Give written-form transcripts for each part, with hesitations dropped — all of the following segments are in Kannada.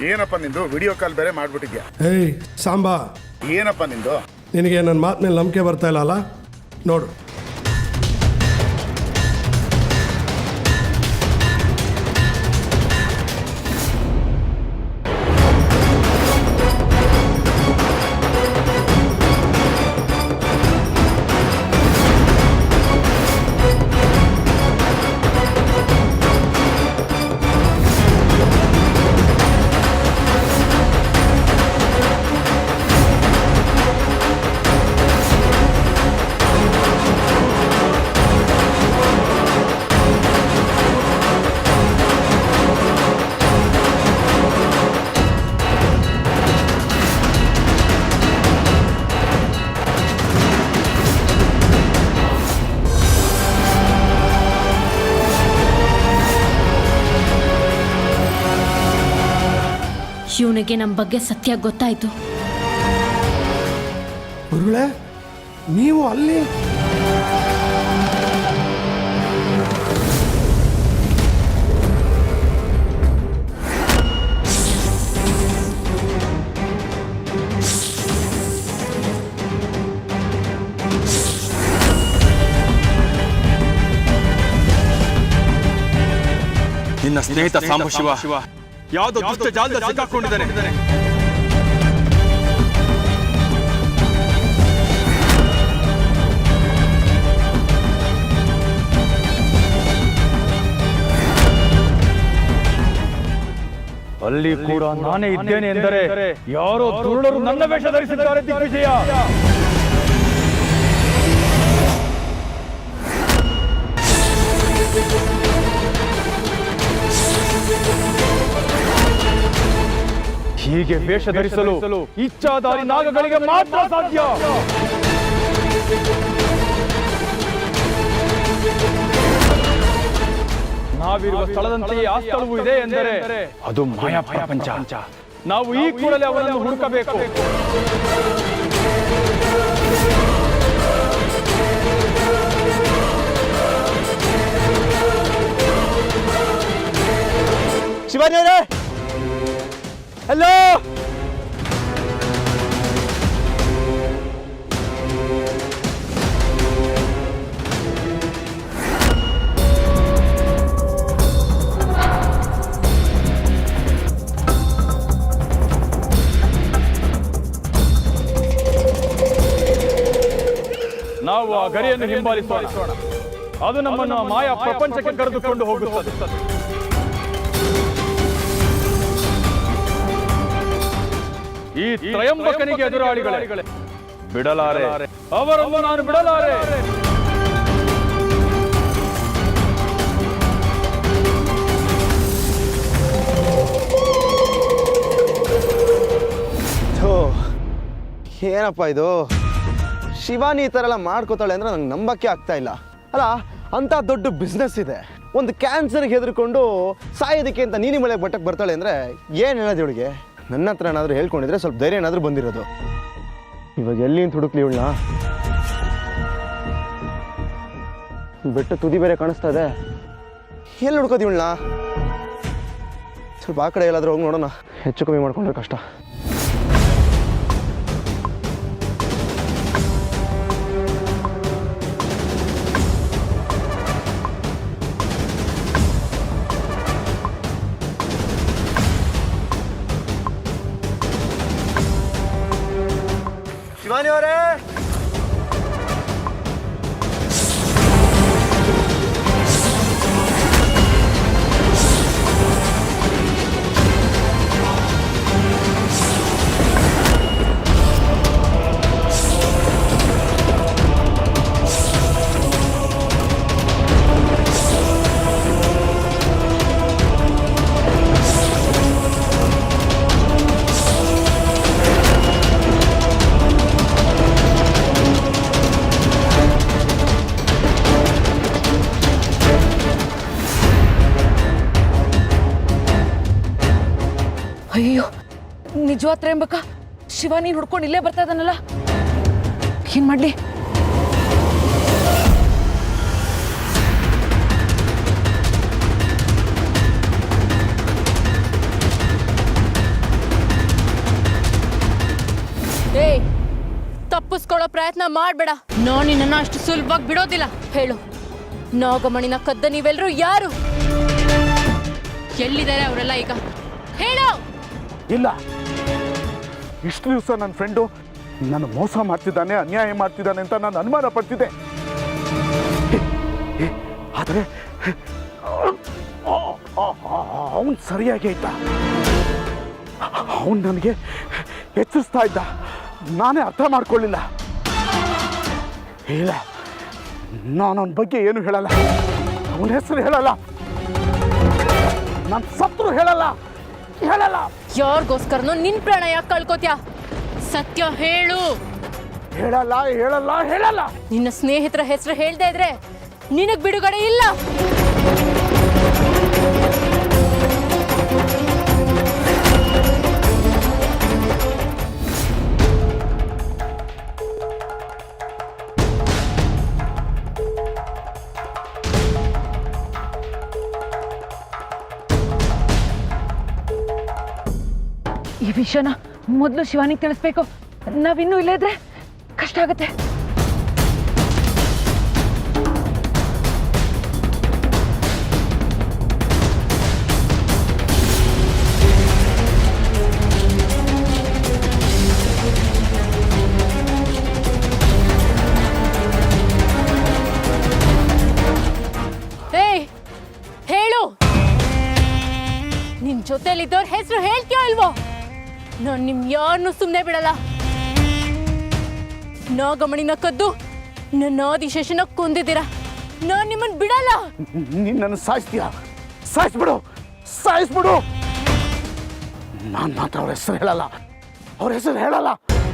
ಏನಪ್ಪ ನಿಂದು ವಿಡಿಯೋ ಕಾಲ್ ಬೇರೆ ಮಾಡ್ಬಿಟ್ಟಿದ್ಯಾ? ಏಯ್ ಸಾಂಬಾ, ಏನಪ್ಪ ನಿಂದು? ನಿನಗೆ ನನ್ನ ಮಾತು ಮೇಲೆ ನಂಬಿಕೆ ಬರ್ತಾ ಇಲ್ಲ ಅಲ್ಲ? ನೋಡು, ಇವನಿಗೆ ನಮ್ಮ ಬಗ್ಗೆ ಸತ್ಯ ಗೊತ್ತಾಯ್ತು. ಗುರುಗಳೇ, ನೀವು ಅಲ್ಲಿ? ನಿನ್ನ ಸ್ನೇಹಿತ ಸಾಂಬಶಿವ ಯಾವುದೋ ದುಷ್ಟ ಜಾಲದಲ್ಲಿ ಸಿಕ್ಕಾಕೊಂಡಿದ್ದಾನೆ. ಅಲ್ಲಿ ಕೂಡ ನಾನೇ ಇದ್ದೇನೆ ಎಂದರೆ ಯಾರೋ ದುರುಳರು ನನ್ನ ವೇಷ ಧರಿಸಿದ್ದಾರೆ. ದಿಗ್ವಿಜಯ, ಹೀಗೆ ವೇಷ ಧರಿಸಲು ಇಚ್ಛಾಧಾರಿ ನಾಗಗಳಿಗೆ ಮಾತ್ರ ಸಾಧ್ಯ. ನಾವಿರುವ ಸ್ಥಳದಂತೆಯೇ ಆ ಸ್ಥಳವೂ ಇದೆ ಎಂದರೆ ಅದು ಮಾಯಾ ಪ್ರಪಂಚ. ನಾವು ಈ ಕೂಡಲೇ ಅವರನ್ನು ಹುಡುಕಬೇಕು. ಶಿವಾನಿ ಅವರೇ, ಹಲೋ. ನಾವು ಆ ಗರಿಯನ್ನು ಹಿಂಬಾಲಿಸೋಣ. ಅದು ನಮ್ಮನ್ನು ಮಾಯಾ ಪ್ರಪಂಚಕ್ಕೆ ಕರೆದುಕೊಂಡು ಹೋಗುತ್ತದೆ. ಈ ತ್ರಯಂಬಕನಿಗೆ ಎದುರಾಳಿಗಳೇ, ಬಿಡಲಾರೆ ಅವರನ್ನು, ನಾನು ಬಿಡಲಾರೆ. ಏನಪ್ಪ ಇದು? ಶಿವಾನಿ ಈ ಥರ ಎಲ್ಲ ಮಾಡ್ಕೋತಾಳೆ ಅಂದರೆ ನಂಗೆ ನಂಬಕ್ಕೆ ಆಗ್ತಾ ಇಲ್ಲ. ಅಲ್ಲ, ಅಂಥ ದೊಡ್ಡ ಬಿಸ್ನೆಸ್ ಇದೆ, ಒಂದು ಕ್ಯಾನ್ಸರ್ಗೆ ಹೆದರ್ಕೊಂಡು ಸಾಯೋದಕ್ಕೆ ಅಂತ ನೀಲಿ ಮಳೆಗೆ ಬಟ್ಟಕ್ಕೆ ಬರ್ತಾಳೆ ಅಂದರೆ ಏನು ಹೇಳೋದು ಇವಳಿಗೆ? ನನ್ನ ಹತ್ರ ಏನಾದರೂ ಹೇಳ್ಕೊಂಡಿದ್ರೆ ಸ್ವಲ್ಪ ಧೈರ್ಯ ಏನಾದರೂ ಬಂದಿರೋದು. ಇವಾಗ ಎಲ್ಲಿಂದ ಹುಡುಕ್ಲಿ ಇವಳನ್ನ? ಬೆಟ್ಟ ತುದಿ ಬೇರೆ ಕಾಣಿಸ್ತಾ ಇದೆ, ಎಲ್ಲಿ ಹುಡ್ಕೋದು ಇವಳನ್ನ? ಸ್ವಲ್ಪ ಆ ಕಡೆ ಎಲ್ಲಾದರೂ ಹೋಗಿ ನೋಡೋಣ. ಹೆಚ್ಚು ಕಮ್ಮಿ ಮಾಡ್ಕೊಂಡ್ರೆ ಕಷ್ಟ. ಶಿವಾನಿ ಅವರೇ, ಅಯ್ಯೋ, ನಿಜವಾದ ತ್ರ್ಯಂಬಕ ಶಿವಾನಿ ಹುಡ್ಕೊಂಡು ಇಲ್ಲೇ ಬರ್ತಾ ಇದ್ದಾನಲ್ಲ, ಏನ್ ಮಾಡ್ಲಿ? ತಪ್ಪಿಸ್ಕೊಳ್ಳೋ ಪ್ರಯತ್ನ ಮಾಡ್ಬೇಡ. ನಾನು ನಿನ್ನನ್ನು ಅಷ್ಟು ಸುಲಭವಾಗಿ ಬಿಡೋದಿಲ್ಲ. ಹೇಳು, ನಾಗಮಣಿನ ಕದ್ದ ನೀವೆಲ್ಲರೂ ಯಾರು? ಎಲ್ಲಿದ್ದಾರೆ ಅವರೆಲ್ಲ ಈಗ? ಹೇಳು. ಇಲ್ಲ, ಇಷ್ಟು ದಿವಸ ನನ್ನ ಫ್ರೆಂಡು ನನ್ನ ಮೋಸ ಮಾಡ್ತಿದ್ದಾನೆ, ಅನ್ಯಾಯ ಮಾಡ್ತಿದ್ದಾನೆ ಅಂತ ನಾನು ಅನುಮಾನ ಪಡ್ತಿದ್ದೆ. ಆದರೆ ಅವನು ಸರಿಯಾಗಿ ಇದ್ದ. ಅವನು ನನಗೆ ಎಚ್ಚರಿಸ್ತಾ ಇದ್ದ. ನಾನೇ ಅರ್ಥ ಮಾಡ್ಕೊಳ್ಳಿಲ್ಲ. ಇಲ್ಲ, ನಾನು ಅವನ ಬಗ್ಗೆ ಏನು ಹೇಳಲ್ಲ, ಅವನ ಹೆಸರು ಹೇಳಲ್ಲ, ನನ್ನ ಸತ್ರು ಹೇಳಲ್ಲ. ಯಾರಿಗೋಸ್ಕರನೋ ನಿನ್ ಪ್ರಾಣ ಯಾಕೆ ಕಳ್ಕೊತ್ಯಾ? ಸತ್ಯ ಹೇಳು. ಹೇಳಲ್ಲ. ನಿನ್ನ ಸ್ನೇಹಿತರ ಹೆಸರು ಹೇಳ್ದೇ ಇದ್ರೆ ನಿನಗ್ ಬಿಡುಗಡೆ ಇಲ್ಲ. ಈ ವಿಷಯನ ಮೊದಲು ಶಿವಾನಿಗೆ ತಿಳಿಸ್ಬೇಕು. ನಾವಿನ್ನೂ ಇಲ್ಲೇ ಇದ್ರೆ ಕಷ್ಟ ಆಗುತ್ತೆ. ಏಯ್, ಹೇಳು. ನಿನ್ ಜೊತೆಲಿದ್ದವ್ರ ಹೆಸರು ಹೇಳ್ತೀಯೋ ಇಲ್ವೋ? ನಾನು ನಿಮ್ ಯಾರನ್ನೂ ಸುಮ್ಮನೆ ಬಿಡಲ್ಲ. ನಾಗಮಣಿನ ಕದ್ದು ನನ್ನ ಆದಿಶೇಷನ ಕೊಂದಿದ್ದೀರಾ. ನಾನು ನಿಮ್ಮನ್ನು ಬಿಡಲ್ಲ. ನೀನು ನನ್ನ ಸಾಯಿಸ್ತೀಯ? ಸಾಯಿಸ್ಬಿಡು. ನಾನು ಮಾತ್ರ ಅವ್ರ ಹೆಸರು ಹೇಳಲ್ಲ.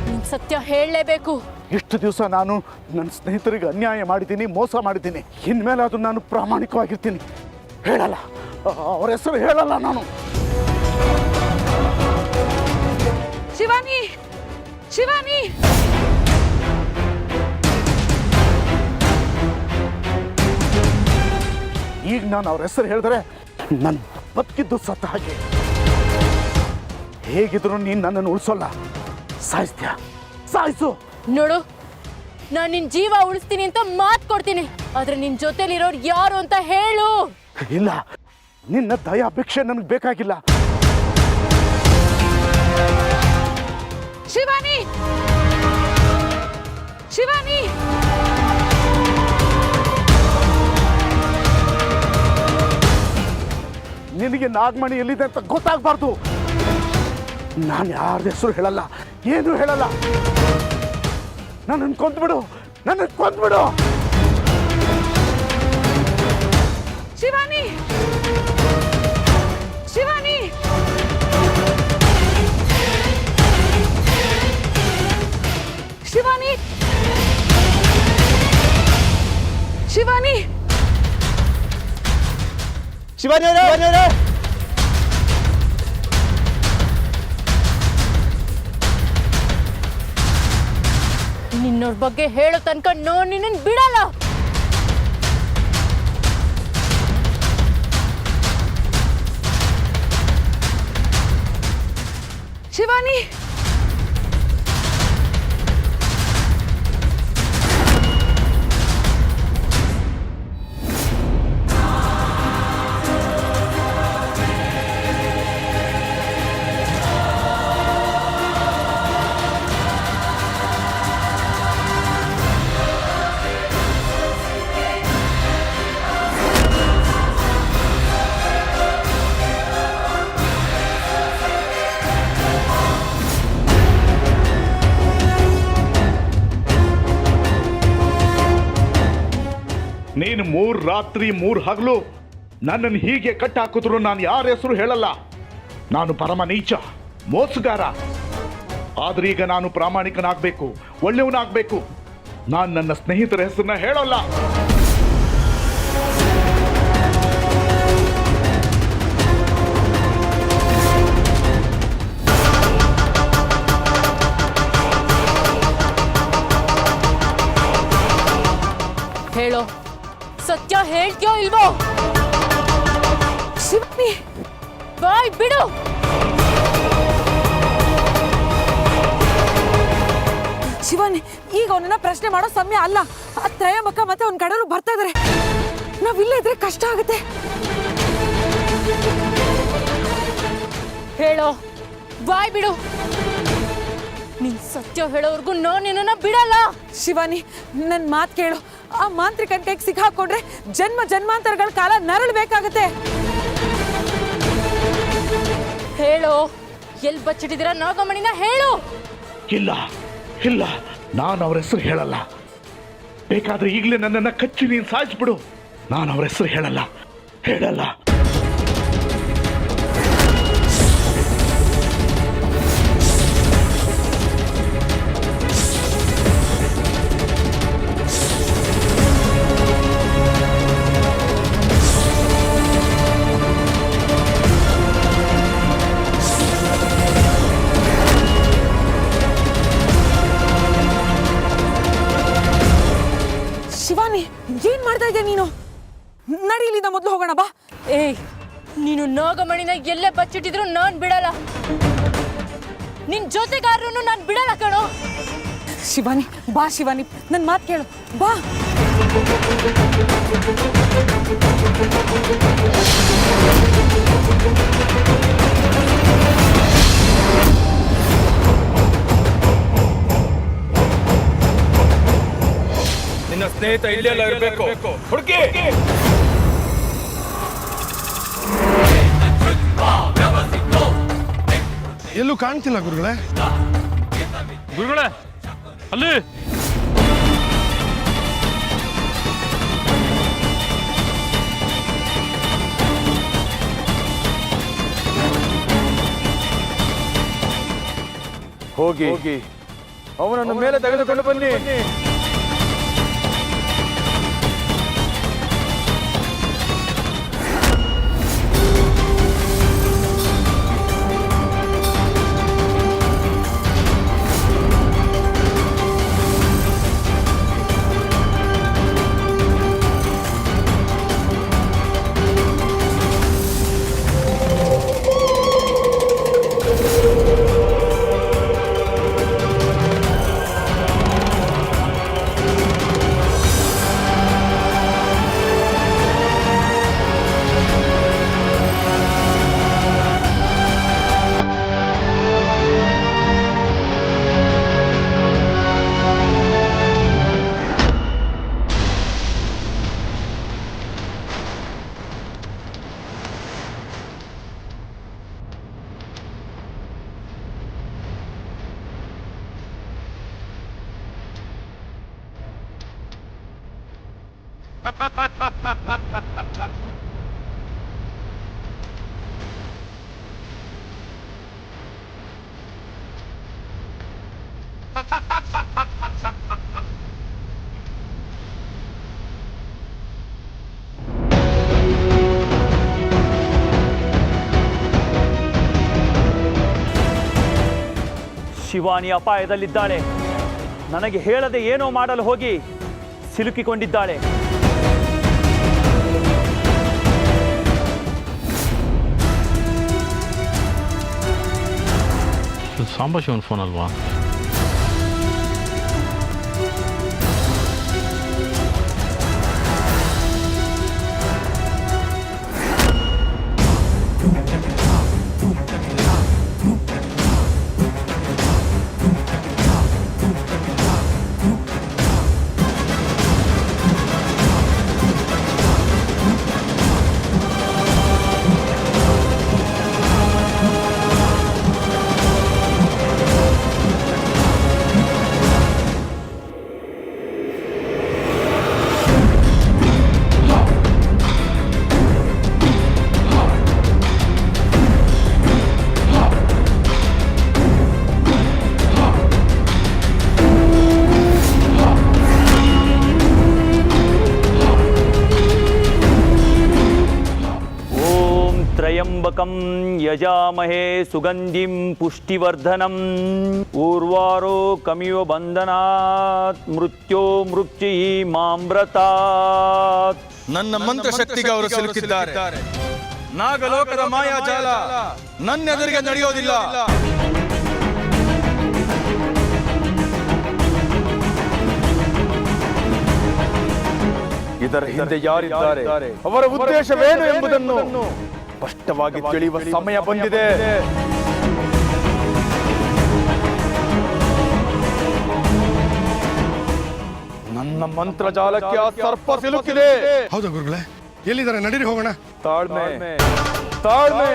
ನಿನ್ ಸತ್ಯ ಹೇಳಲೇಬೇಕು. ಇಷ್ಟು ದಿವಸ ನಾನು ನನ್ನ ಸ್ನೇಹಿತರಿಗೆ ಅನ್ಯಾಯ ಮಾಡಿದ್ದೀನಿ, ಮೋಸ ಮಾಡಿದ್ದೀನಿ. ಇನ್ಮೇಲೆ ಅದು ನಾನು ಪ್ರಾಮಾಣಿಕವಾಗಿರ್ತೀನಿ. ಹೇಳಲ್ಲ, ಅವ್ರ ಹೆಸರು ಹೇಳಲ್ಲ ನಾನು. ಶಿವಾನಿ, ಈಗ ನಾನು ಅವ್ರ ಹೆಸರು ಹೇಳಿದ್ರೆ ನನ್ನ ಬದುಕಿದ್ದು ಸತ್ತ ಹಾಗೆ. ಹೇಗಿದ್ರು ನೀನು ನನ್ನನ್ನು ಉಳಿಸೋಲ್ಲ. ಸಾಯಿಸು. ನೋಡು, ನಾನು ನಿನ್ ಜೀವ ಉಳಿಸ್ತೀನಿ ಅಂತ ಮಾತು ಕೊಡ್ತೀನಿ. ಆದ್ರೆ ನಿನ್ ಜೊತೆಲಿರೋರು ಯಾರು ಅಂತ ಹೇಳು. ಇಲ್ಲ, ನಿನ್ನ ದಯಾ ಭಿಕ್ಷೆ ನನಗೆ ಬೇಕಾಗಿಲ್ಲ. ಶಿವಾನಿ, ನಿನಗೆ ನಾಗಮಣಿ ಎಲ್ಲಿದೆ ಅಂತ ಗೊತ್ತಾಗಬಾರ್ದು. ನಾನು ಯಾರ ಹೆಸರು ಹೇಳಲ್ಲ, ಏನು ಹೇಳಲ್ಲ. ನನ್ನನ್ನು ಕೊಂದ್ಬಿಡು. ಶಿವಾನಿ, ಶಿವಾನಿ ನಿನ್ನೋರ್ ಬಗ್ಗೆ ಹೇಳೋ ತನಕ ನಾನು ನಿನ್ನನ್ನು ಬಿಡಲ್ಲ. ಶಿವಾನಿ, ನೀನು 3 ರಾತ್ರಿ 3 ಹಗಲು ನನ್ನನ್ನು ಹೀಗೆ ಕಟ್ಟಾಕಿದ್ರು ನಾನು ಯಾರ ಹೆಸರು ಹೇಳಲ್ಲ. ನಾನು ಪರಮ ನೀಚ, ಮೋಸಗಾರ. ಆದ್ರೆ ಈಗ ನಾನು ಪ್ರಾಮಾಣಿಕನಾಗಬೇಕು, ಒಳ್ಳೆಯವನಾಗಬೇಕು. ನಾನು ನನ್ನ ಸ್ನೇಹಿತರ ಹೆಸರನ್ನ ಹೇಳಲ್ಲ. ಹೇಳೋ, ಸತ್ಯ ಹೇಳ್ತೀಯೋ ಇಲ್ವೋ? ಶಿವಾನಿ, ಬಾಯ್ ಬಿಡು. ಶಿವಾನಿ, ಈಗ ಅವನನ್ನ ಪ್ರಶ್ನೆ ಮಾಡೋ ಸಮಯ ಅಲ್ಲ. ಆ ತ್ರಯಂಬಕ ಮತ್ತೆ ಅವ್ನ ಕಡೆಯವರು ಬರ್ತಾ ಇದಾರೆ. ನಾವಿಲ್ಲೇ ಇದ್ರೆ ಕಷ್ಟ ಆಗುತ್ತೆ. ಹೇಳೋ, ಬಾಯ್ ಬಿಡು. ನೀನ್ ಸತ್ಯ ಹೇಳೋವರೆಗೂ ನಾನು ನಿನ್ನನ್ನ ಬಿಡಲ್ಲ. ಶಿವಾನಿ, ನನ್ನ ಮಾತು ಕೇಳು. ಆ ಮಾಂತ್ರಿಕನ ಕೈಗೆ ಸಿಕ್ಕಾಕೊಂಡ್ರೆ ಜನ್ಮ ಜನ್ಮಾಂತರಗಳ ಕಾಲ ನರಳಬೇಕಾಗತ್ತೆ. ಹೇಳು, ಎಲ್ಲಿ ಬಚ್ಚಿಟ್ಟಿದ್ದೀರಾ ನಾಗಮಣಿನ? ಹೇಳು. ಇಲ್ಲ ಇಲ್ಲ, ನಾನು ಅವ್ರ ಹೆಸರು ಹೇಳಲ್ಲ. ಬೇಕಾದ್ರೆ ಈಗಲೇ ನನ್ನನ್ನು ಕಚ್ಚಿ ನೀನು ಸಾಯಿಸ್ಬಿಡು. ನಾನು ಅವ್ರ ಹೆಸರು ಹೇಳಲ್ಲ. ಶಿವಾನಿ, ಏನ್ ಮಾಡ್ತಾ ಇದ್ದೆ ನೀನು? ನಡಿ, ಇಲ್ಲಿಂದ ಮೊದಲು ಹೋಗೋಣ ಬಾ. ಏಯ್, ನೀನು ನಾಗಮಣಿನ ಎಲ್ಲೇ ಬಚ್ಚಿಟ್ಟಿದ್ರು ನಾನ್ ಬಿಡಲ್ಲ. ನಿನ್ ಜೊತೆಗಾರರನ್ನು ನಾನ್ ಬಿಡಲ್ಲ ಕಣೋ. ಶಿವಾನಿ, ಬಾ ಶಿವಾನಿ, ನನ್ನ ಮಾತು ಕೇಳು, ಬಾ. ನಿನ್ನ ಸ್ನೇಹಿತ ಇಲ್ಲೆಲ್ಲ ಇರಬೇಕು. ಹುಡುಕಿ. ಎಲ್ಲೂ ಕಾಣ್ತಿಲ್ಲ ಗುರುಗಳೇ. ಗುರುಗಳೇ, ಅಲ್ಲಿ ಹೋಗಿ ಅವನನ್ನು ಮೇಲೆ ತೆಗೆದುಕೊಂಡು ಬನ್ನಿ. ಶಿವಾನಿ ಅಪಾಯದಲ್ಲಿದ್ದಾಳೆ. ನನಗೆ ಹೇಳದೆ ಏನೋ ಮಾಡಲು ಹೋಗಿ ಸಿಲುಕಿಕೊಂಡಿದ್ದಾಳೆ. ಸಾಂಬಶಿವನ್ ಫೋನ್ ಅಲ್ವಾ? ತ್ರ್ಯಂಬಕಂ ಯಜಾಮಹೇ ಸುಗಂಧಿಂ ಪುಷ್ಟಿವರ್ಧನಂ ಊರ್ವಾರೋ ಕಮಿವ ಬಂಧನಾತ್ ಮೃತ್ಯೋ ಮೃತ್ಯುಯಿ ಮಾಮ್ರತಾತ್. ನನ್ನ ಮಂತ್ರ ಶಕ್ತಿಗೆ ಅವರು ಸಿಲುಕಿದ್ದಾರೆ. ನಾಗಲೋಕದ ಮಾಯಾಜಾಲ ನನ್ನೆದುರಿಗೆ ನಡೆಯೋದಿಲ್ಲ. ಇದರ ಹಿಂದೆ ಯಾರಿದ್ದಾರೆ, ಅವರ ಉದ್ದೇಶವೇನು ಎಂಬುದನ್ನು ಸ್ಪಷ್ಟವಾಗಿ ತಿಳಿಯುವ ಸಮಯ ಬಂದಿದೆ. ನನ್ನ ಮಂತ್ರಜಾಲಕ್ಕೆ ಆ ಸರ್ಪ ಸಿಲುಕಿದೆ. ಹೌದಾ ಗುರುಗಳೇ, ಎಲ್ಲಿದ್ದಾರೆ? ನಡೀರಿ ಹೋಗೋಣ. ತಾಳ್ಮೆ, ತಾಳ್ಮೆ.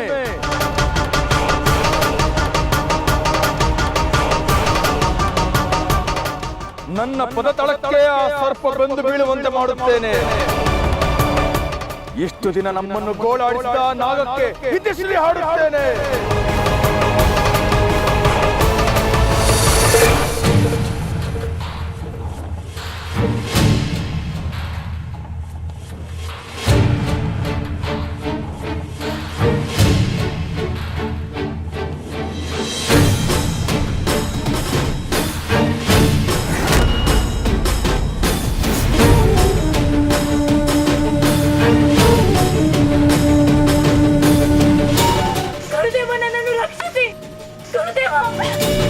ನನ್ನ ಪದ ತಳಕ್ಕೆ ಆ ಸರ್ಪ ಬಂದು ಬೀಳುವಂತೆ ಮಾಡುತ್ತೇನೆ. ಇಷ್ಟು ದಿನ ನಮ್ಮನ್ನು ಗೋಳಾಡಿಸಿದ ನಾಗಕ್ಕೆ ಹಿತಶ್ರೀ ಹಾಡುತ್ತೇನೆ. ಗುರುದೇವ, ನನ್ನನ್ನು ರಕ್ಷಿಸಿ. ಗುರುದೇವ.